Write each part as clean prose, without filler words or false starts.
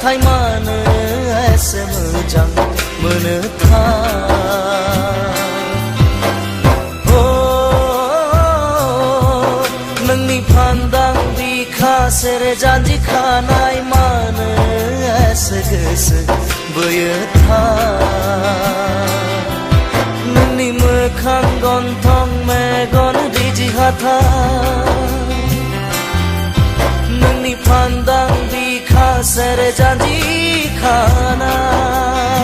थाखाय मानो एसे मोजां मोनोथाय नोंनि फान्दां बिखा सेरे जानजि खानाय मानो एसे गोसो बोयोथाय नोंनि मोखां गन्थं मेगन रिजि हाथाय नोंनि फान्दां बिखा सेरे जानजि खानाय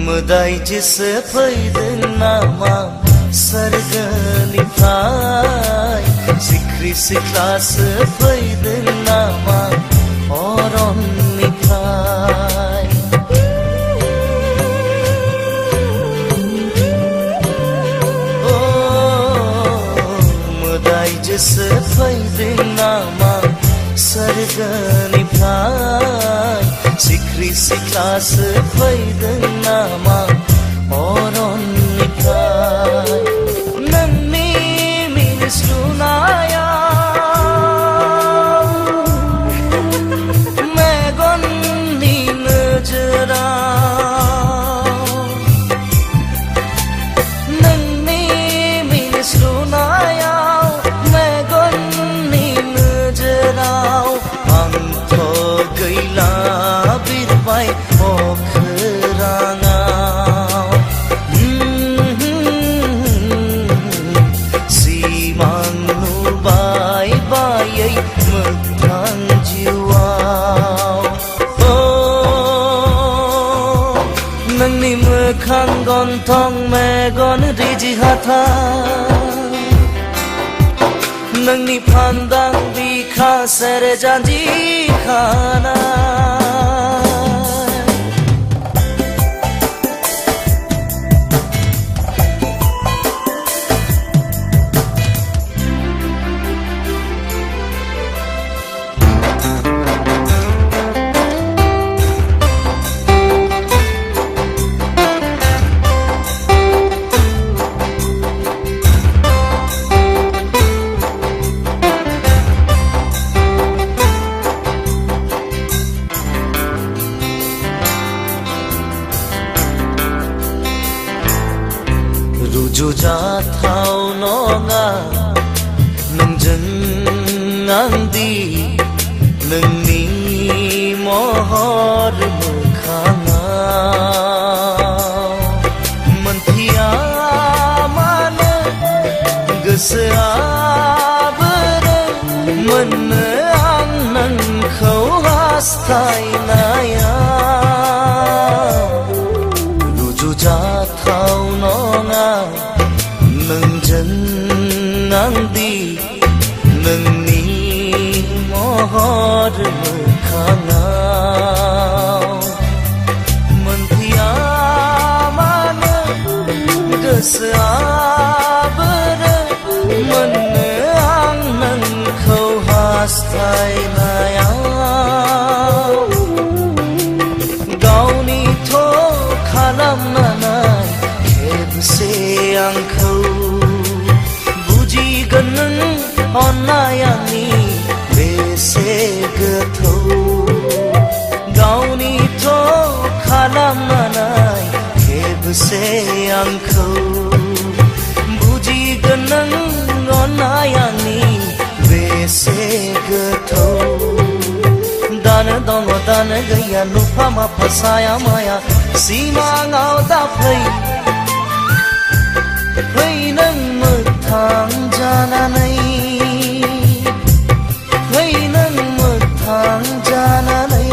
मोदाय जिसे फैदों नामा सोरगोनिफ्राय सिख्रि सिख्लासो फैदों नामा अरननिफ्राय मोदाय जिसे फैदों नामा सोरगोनिफ्राय सिख्रि सिख्लासो फैदों नामा अरननिफ्राय नोंनि मिनिस्लुनायाव मेगननि नोजोराव नोंनि मिनिस्लुनायाव मेगननि नोजोराव आंथ' गैला बिरबाय अख्राङाव सिमां नुबाय बायै मोगथां जिउआव नोंनि मोखां गन्थं मेगन रिजि हाथाय नोंनि फान्दां बिखा सेरे जानजि खानाय रुजुजाथाव नङा नोंजों आंदि नोंनि महर मोखाङाव मोनथिया मानो गोसोआ बोरो मोननो आं नोंखौ हास्थायनाया रुजुजाथाव नङा नोंजों आंदि नोंनि महर मोखाङाव मोनथिया मानो गोसोआ बोरो मोननो आं नोंखौ हास्थायनायाव गावनिथ' खालामनानै खेबसे आंखौ बुजिगोन नों अननाय आंनि बेसे गोथौ गावनिथ' खालामनानै खेबसे आंखौ बुजिगोन नों अननाय आंनि बेसे गोथौ दान दानो दङ दानो गैया नुफा माफा साया माया सिमाङाव दा फै फै नों मोगथां जानानै फै नों मोगथां जानानै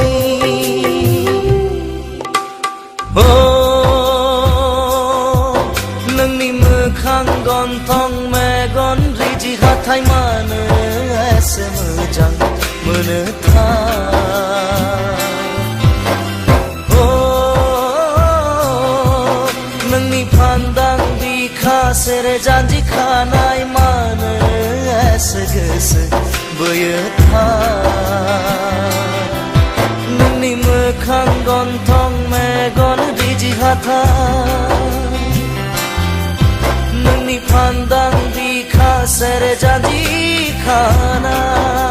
नोंनि मोखां गन्थं मेगन रिजि हाथाय मानो एसे मोजां मोनोथाय नोंनि फान्दां बिखा सेरे जानजि खानाय मानो एसे गोसो बोयोथाय नोंनि मोखां गन्थं मेगन रिजि हाथाय नोंनि फान्दां बिखा सेरे जानजि खानाय